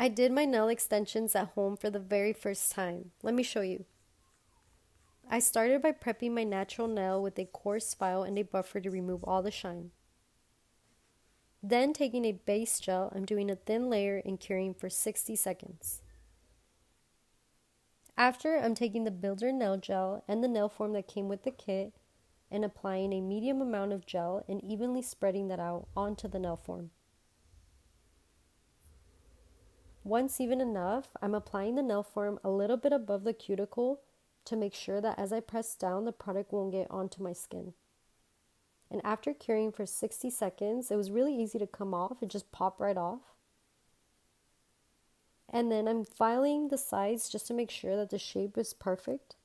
I did my nail extensions at home for the very first time. Let me show you. I started by prepping my natural nail with a coarse file and a buffer to remove all the shine. Then taking a base gel, I'm doing a thin layer and curing for 60 seconds. After, I'm taking the builder nail gel and the nail form that came with the kit and applying a medium amount of gel and evenly spreading that out onto the nail form. Once even enough, I'm applying the nail form a little bit above the cuticle to make sure that as I press down, the product won't get onto my skin. And after curing for 60 seconds, it was really easy to come off. It just popped right off. And then I'm filing the sides just to make sure that the shape is perfect.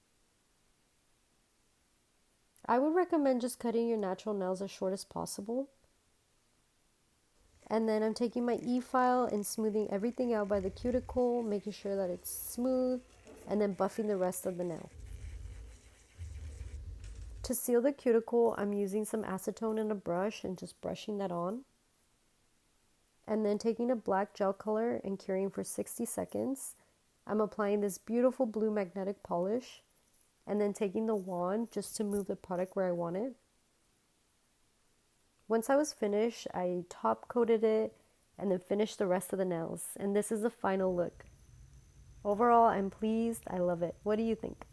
I would recommend just cutting your natural nails as short as possible. And then I'm taking my EFile and smoothing everything out by the cuticle, making sure that it's smooth, and then buffing the rest of the nail. To seal the cuticle, I'm using some acetone and a brush and just brushing that on. And then taking a black gel color and curing for 60 seconds, I'm applying this beautiful blue magnetic polish and then taking the wand just to move the product where I want it. Once I was finished, I top coated it and then finished the rest of the nails. And this is the final look. Overall, I'm pleased. I love it. What do you think?